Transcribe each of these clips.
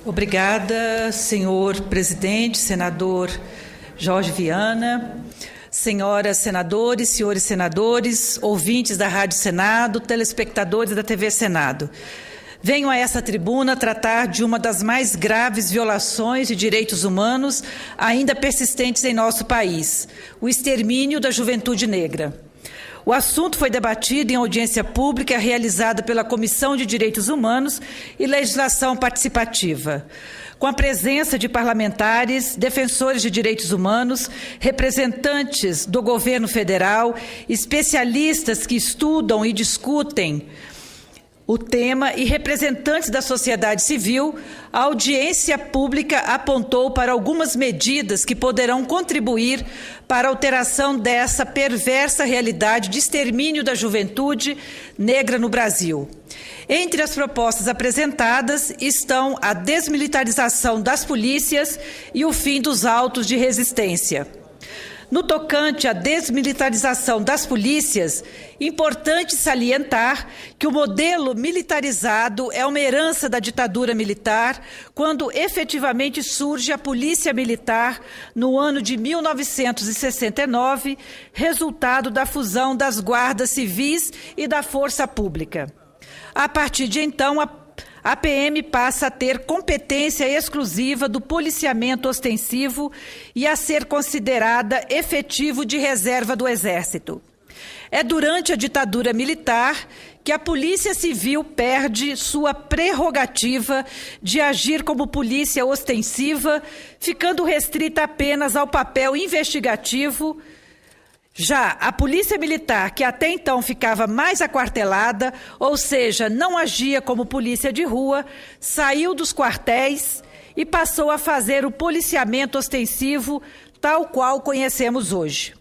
Obrigada, senhor presidente, senador Jorge Viana, senhoras senadores, senhores senadores, ouvintes da Rádio Senado, telespectadores da TV Senado. Venho a essa tribuna tratar de uma das mais graves violações de direitos humanos ainda persistentes em nosso país, o extermínio da juventude negra. O assunto foi debatido em audiência pública realizada pela Comissão de Direitos Humanos e Legislação Participativa, com a presença de parlamentares, defensores de direitos humanos, representantes do governo federal, especialistas que estudam e discutem o tema e representantes da sociedade civil. A audiência pública apontou para algumas medidas que poderão contribuir para a alteração dessa perversa realidade de extermínio da juventude negra no Brasil. Entre as propostas apresentadas estão a desmilitarização das polícias e o fim dos autos de resistência. No tocante à desmilitarização das polícias, importante salientar que o modelo militarizado é uma herança da ditadura militar, quando efetivamente surge a Polícia Militar no ano de 1969, resultado da fusão das guardas civis e da Força Pública. A partir de então, a PM passa a ter competência exclusiva do policiamento ostensivo e a ser considerada efetivo de reserva do Exército. É durante a ditadura militar que a Polícia Civil perde sua prerrogativa de agir como polícia ostensiva, ficando restrita apenas ao papel investigativo. Já a Polícia Militar, que até então ficava mais aquartelada, ou seja, não agia como polícia de rua, saiu dos quartéis e passou a fazer o policiamento ostensivo, tal qual conhecemos hoje.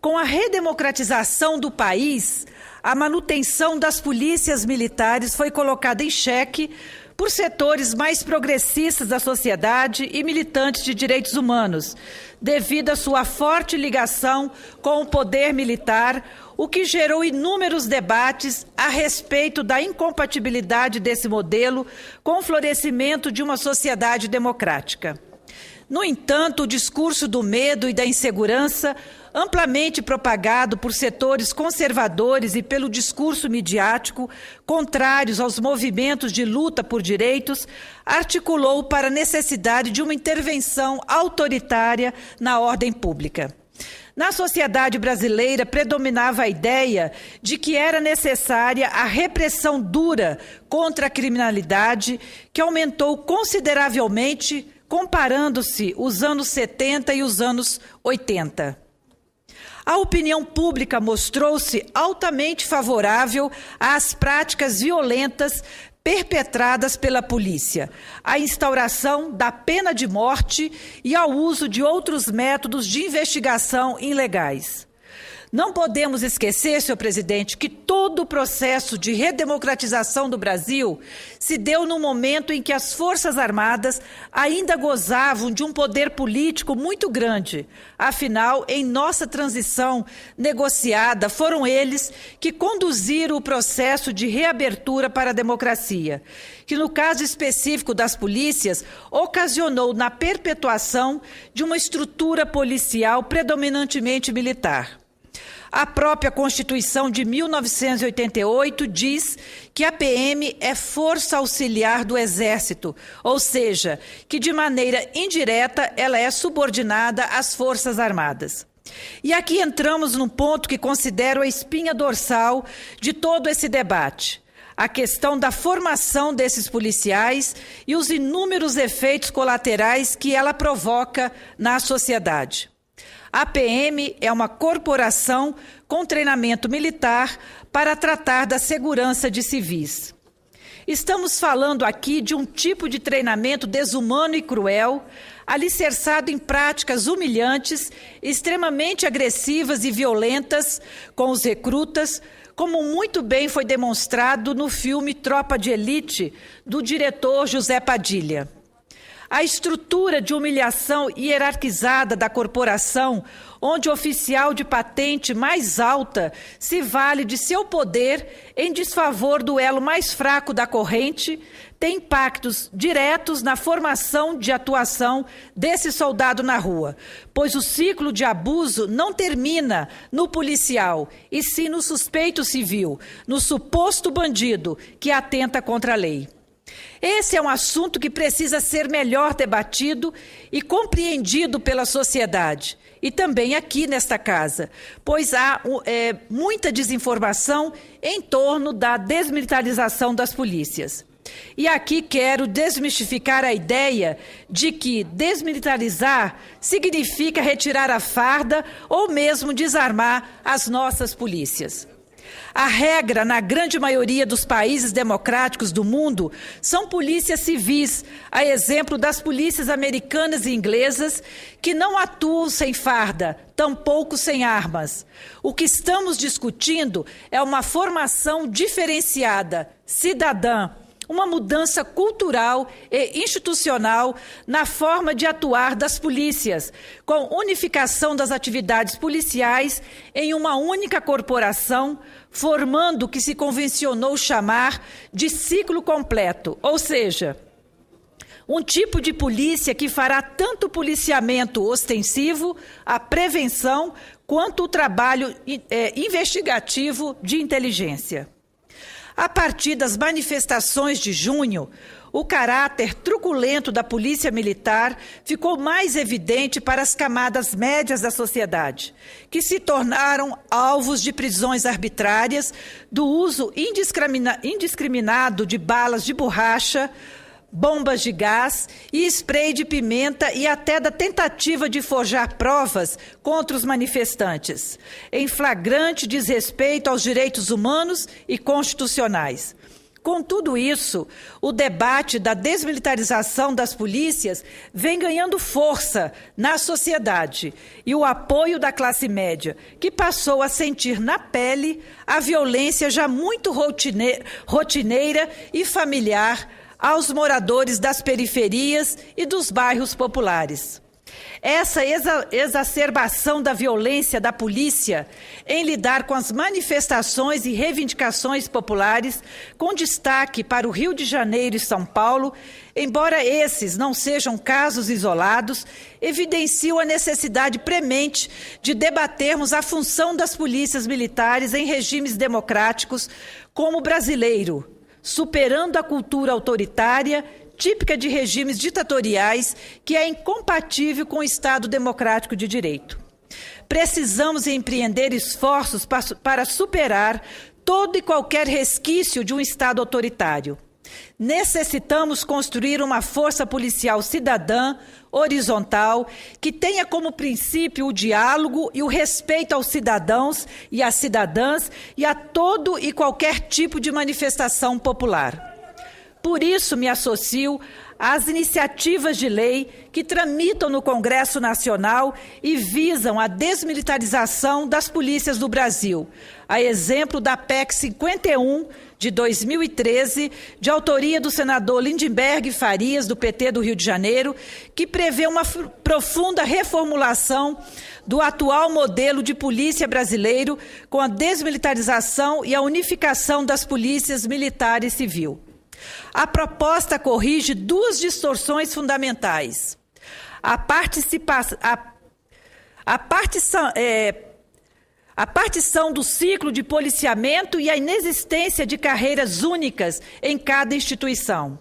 Com a redemocratização do país, a manutenção das polícias militares foi colocada em xeque por setores mais progressistas da sociedade e militantes de direitos humanos, devido à sua forte ligação com o poder militar, o que gerou inúmeros debates a respeito da incompatibilidade desse modelo com o florescimento de uma sociedade democrática. No entanto, o discurso do medo e da insegurança, amplamente propagado por setores conservadores e pelo discurso midiático, contrários aos movimentos de luta por direitos, articulou para a necessidade de uma intervenção autoritária na ordem pública. Na sociedade brasileira predominava a ideia de que era necessária a repressão dura contra a criminalidade, que aumentou consideravelmente comparando-se os anos 70 e os anos 80. A opinião pública mostrou-se altamente favorável às práticas violentas perpetradas pela polícia, à instauração da pena de morte e ao uso de outros métodos de investigação ilegais. Não podemos esquecer, senhor presidente, que todo o processo de redemocratização do Brasil se deu no momento em que as Forças Armadas ainda gozavam de um poder político muito grande. Afinal, em nossa transição negociada, foram eles que conduziram o processo de reabertura para a democracia, que no caso específico das polícias, ocasionou na perpetuação de uma estrutura policial predominantemente militar. A própria Constituição de 1988 diz que a PM é força auxiliar do Exército, ou seja, que de maneira indireta ela é subordinada às Forças Armadas. E aqui entramos num ponto que considero a espinha dorsal de todo esse debate: a questão da formação desses policiais e os inúmeros efeitos colaterais que ela provoca na sociedade. A PM é uma corporação com treinamento militar para tratar da segurança de civis. Estamos falando aqui de um tipo de treinamento desumano e cruel, alicerçado em práticas humilhantes, extremamente agressivas e violentas com os recrutas, como muito bem foi demonstrado no filme Tropa de Elite, do diretor José Padilha. A estrutura de humilhação hierarquizada da corporação, onde o oficial de patente mais alta se vale de seu poder em desfavor do elo mais fraco da corrente, tem impactos diretos na formação de atuação desse soldado na rua, pois o ciclo de abuso não termina no policial, e sim no suspeito civil, no suposto bandido que atenta contra a lei. Esse é um assunto que precisa ser melhor debatido e compreendido pela sociedade, e também aqui nesta casa, pois há muita desinformação em torno da desmilitarização das polícias. E aqui quero desmistificar a ideia de que desmilitarizar significa retirar a farda ou mesmo desarmar as nossas polícias. A regra, na grande maioria dos países democráticos do mundo, são polícias civis, a exemplo das polícias americanas e inglesas, que não atuam sem farda, tampouco sem armas. O que estamos discutindo é uma formação diferenciada, cidadã, uma mudança cultural e institucional na forma de atuar das polícias, com unificação das atividades policiais em uma única corporação, formando o que se convencionou chamar de ciclo completo, ou seja, um tipo de polícia que fará tanto o policiamento ostensivo, a prevenção, quanto o trabalho investigativo de inteligência. A partir das manifestações de junho, o caráter truculento da polícia militar ficou mais evidente para as camadas médias da sociedade, que se tornaram alvos de prisões arbitrárias, do uso indiscriminado de balas de borracha, bombas de gás e spray de pimenta e até da tentativa de forjar provas contra os manifestantes, em flagrante desrespeito aos direitos humanos e constitucionais. Com tudo isso, o debate da desmilitarização das polícias vem ganhando força na sociedade e o apoio da classe média, que passou a sentir na pele a violência já muito rotineira e familiar aos moradores das periferias e dos bairros populares. Essa exacerbação da violência da polícia em lidar com as manifestações e reivindicações populares, com destaque para o Rio de Janeiro e São Paulo, embora esses não sejam casos isolados, evidenciam a necessidade premente de debatermos a função das polícias militares em regimes democráticos como o brasileiro, superando a cultura autoritária, típica de regimes ditatoriais, que é incompatível com o Estado democrático de direito. Precisamos empreender esforços para superar todo e qualquer resquício de um Estado autoritário. Necessitamos construir uma força policial cidadã, horizontal, que tenha como princípio o diálogo e o respeito aos cidadãos e às cidadãs e a todo e qualquer tipo de manifestação popular. Por isso, me associo às iniciativas de lei que tramitam no Congresso Nacional e visam a desmilitarização das polícias do Brasil, a exemplo da PEC 51, de 2013, de autoria do senador Lindenberg Farias, do PT do Rio de Janeiro, que prevê uma profunda reformulação do atual modelo de polícia brasileiro com a desmilitarização e a unificação das polícias militar e civil. A proposta corrige duas distorções fundamentais. A partição do ciclo de policiamento e a inexistência de carreiras únicas em cada instituição.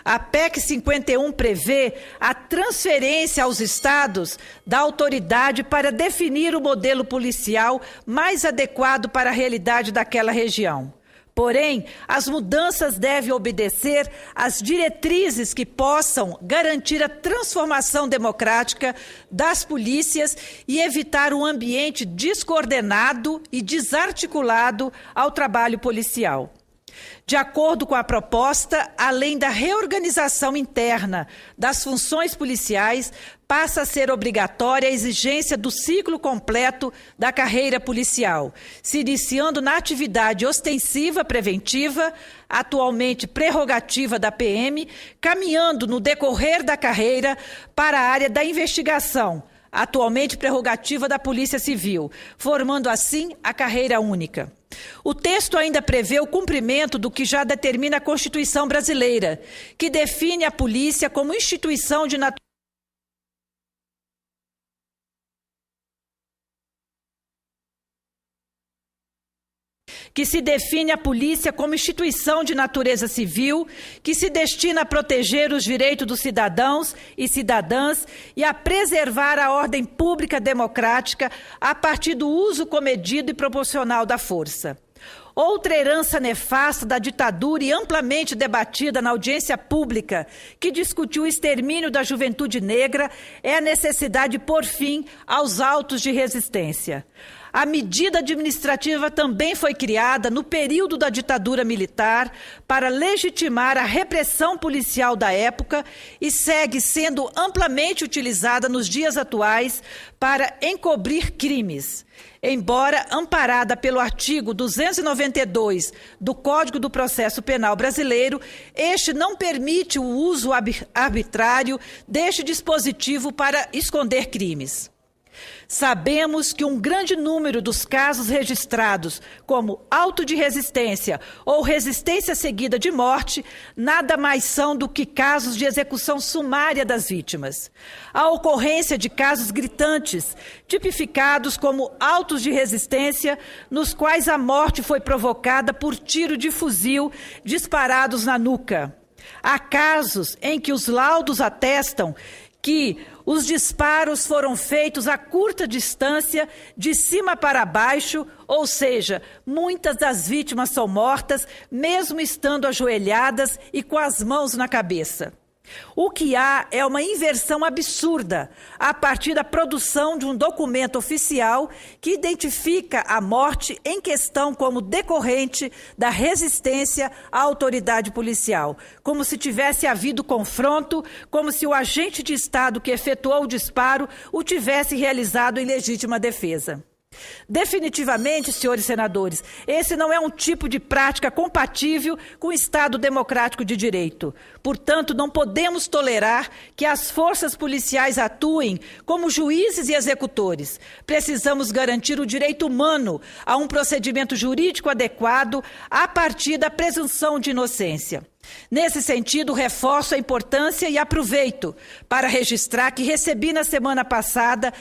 A PEC 51 prevê a transferência aos estados da autoridade para definir o modelo policial mais adequado para a realidade daquela região. Porém, as mudanças devem obedecer às diretrizes que possam garantir a transformação democrática das polícias e evitar um ambiente descoordenado e desarticulado ao trabalho policial. De acordo com a proposta, além da reorganização interna das funções policiais, passa a ser obrigatória a exigência do ciclo completo da carreira policial, se iniciando na atividade ostensiva preventiva, atualmente prerrogativa da PM, caminhando no decorrer da carreira para a área da investigação, atualmente prerrogativa da Polícia Civil, formando assim a carreira única. O texto ainda prevê o cumprimento do que já determina a Constituição brasileira, que define a polícia como instituição de natureza civil, que se destina a proteger os direitos dos cidadãos e cidadãs e a preservar a ordem pública democrática a partir do uso comedido e proporcional da força. Outra herança nefasta da ditadura e amplamente debatida na audiência pública que discutiu o extermínio da juventude negra é a necessidade de pôr fim aos autos de resistência. A medida administrativa também foi criada no período da ditadura militar para legitimar a repressão policial da época e segue sendo amplamente utilizada nos dias atuais para encobrir crimes. Embora amparada pelo artigo 292 do Código do Processo Penal Brasileiro, este não permite o uso arbitrário deste dispositivo para esconder crimes. Sabemos que um grande número dos casos registrados como auto de resistência ou resistência seguida de morte nada mais são do que casos de execução sumária das vítimas. A ocorrência de casos gritantes, tipificados como autos de resistência, nos quais a morte foi provocada por tiro de fuzil disparados na nuca. Há casos em que os laudos atestam que os disparos foram feitos a curta distância, de cima para baixo, ou seja, muitas das vítimas são mortas, mesmo estando ajoelhadas e com as mãos na cabeça. O que há é uma inversão absurda a partir da produção de um documento oficial que identifica a morte em questão como decorrente da resistência à autoridade policial, como se tivesse havido confronto, como se o agente de Estado que efetuou o disparo o tivesse realizado em legítima defesa. Definitivamente, senhores senadores, esse não é um tipo de prática compatível com o Estado democrático de direito. Portanto, não podemos tolerar que as forças policiais atuem como juízes e executores. Precisamos garantir o direito humano a um procedimento jurídico adequado a partir da presunção de inocência. Nesse sentido, reforço a importância e aproveito para registrar que recebi na semana passada,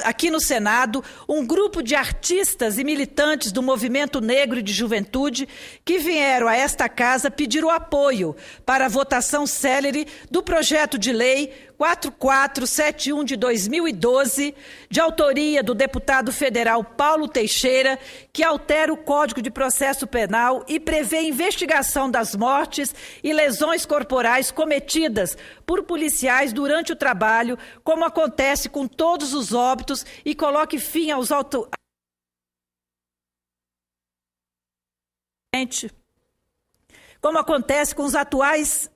aqui no Senado, um grupo de artistas e militantes do movimento negro e de juventude que vieram a esta casa pedir o apoio para a votação célere do projeto de lei 4471 de 2012, de autoria do deputado federal Paulo Teixeira, que altera o Código de Processo Penal e prevê investigação das mortes e lesões corporais cometidas por policiais durante o trabalho, como acontece com todos os óbitos, e coloque fim aos como acontece com os atuais,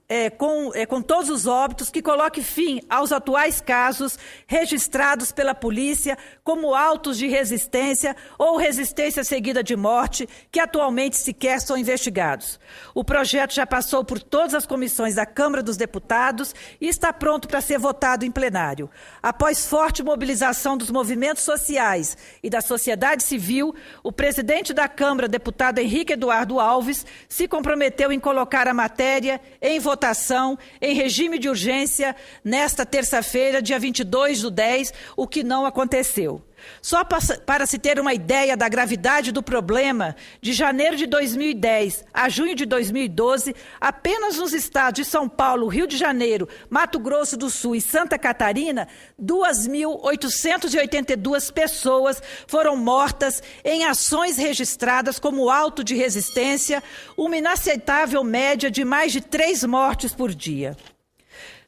com todos os óbitos, que coloque fim aos atuais casos registrados pela polícia como autos de resistência ou resistência seguida de morte, que atualmente sequer são investigados. O projeto já passou por todas as comissões da Câmara dos Deputados e está pronto para ser votado em plenário. Após forte mobilização dos movimentos sociais e da sociedade civil, o presidente da Câmara, deputado Henrique Eduardo Alves, se comprometeu em colocar a matéria em votação em regime de urgência nesta terça-feira, dia 22/10, o que não aconteceu. Só para se ter uma ideia da gravidade do problema, de janeiro de 2010 a junho de 2012, apenas nos estados de São Paulo, Rio de Janeiro, Mato Grosso do Sul e Santa Catarina, 2.882 pessoas foram mortas em ações registradas como auto de resistência, uma inaceitável média de mais de 3 mortes por dia.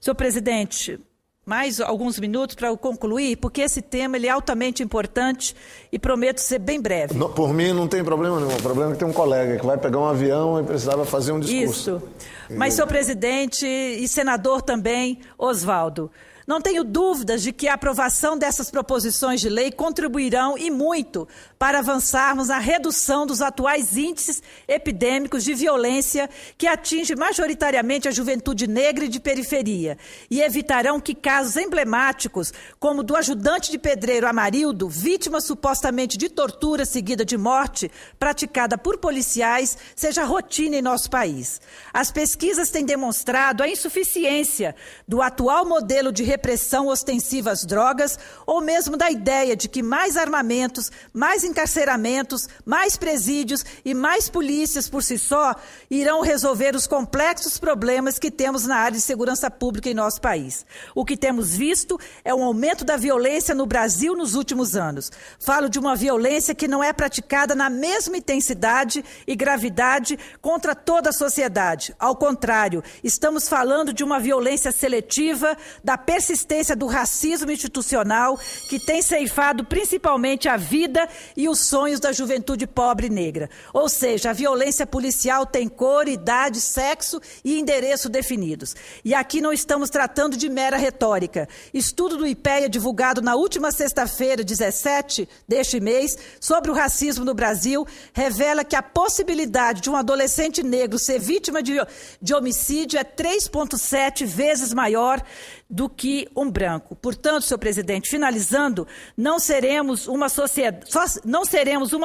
Senhor presidente, mais alguns minutos para eu concluir, porque esse tema ele é altamente importante e prometo ser bem breve. Não, por mim não tem problema nenhum. O problema é que tem um colega que vai pegar um avião e precisava fazer um discurso. Isso. Mas, senhor presidente e senador também, Oswaldo, não tenho dúvidas de que a aprovação dessas proposições de lei contribuirão e muito para avançarmos na redução dos atuais índices epidêmicos de violência que atinge majoritariamente a juventude negra e de periferia e evitarão que casos emblemáticos, como o do ajudante de pedreiro Amarildo, vítima supostamente de tortura seguida de morte praticada por policiais, seja rotina em nosso país. As pesquisas têm demonstrado a insuficiência do atual modelo de repressão ostensiva às drogas, ou mesmo da ideia de que mais armamentos, mais encarceramentos, mais presídios e mais polícias por si só irão resolver os complexos problemas que temos na área de segurança pública em nosso país. O que temos visto é um aumento da violência no Brasil nos últimos anos. Falo de uma violência que não é praticada na mesma intensidade e gravidade contra toda a sociedade. Ao contrário, estamos falando de uma violência seletiva, da persistência do racismo institucional que tem ceifado principalmente a vida e os sonhos da juventude pobre e negra. Ou seja, a violência policial tem cor, idade, sexo e endereço definidos. E aqui não estamos tratando de mera retórica. Estudo do IPEA divulgado na última sexta-feira, 17 deste mês, sobre o racismo no Brasil, revela que a possibilidade de um adolescente negro ser vítima de homicídio é 3,7 vezes maior do que um branco. Portanto, senhor presidente, finalizando, não seremos uma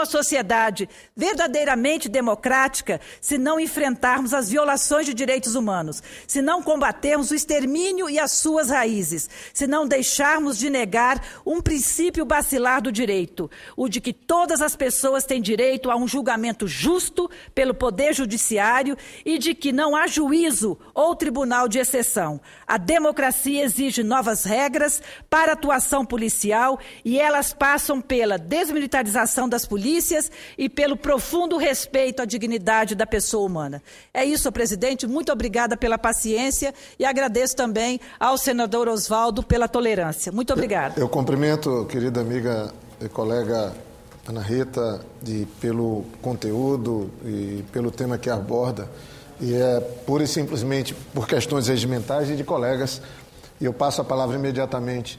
sociedade verdadeiramente democrática se não enfrentarmos as violações de direitos humanos, se não combatermos o extermínio e as suas raízes, se não deixarmos de negar um princípio basilar do direito, o de que todas as pessoas têm direito a um julgamento justo pelo Poder Judiciário e de que não há juízo ou tribunal de exceção. A democracia exige novas regras para a atuação policial e elas passam pela desmilitarização das polícias e pelo profundo respeito à dignidade da pessoa humana. É isso, presidente. Muito obrigada pela paciência e agradeço também ao senador Oswaldo pela tolerância. Muito obrigada. Eu cumprimento, querida amiga e colega Ana Rita, pelo conteúdo e pelo tema que aborda. E é pura e simplesmente por questões regimentais e de colegas. E eu passo a palavra imediatamente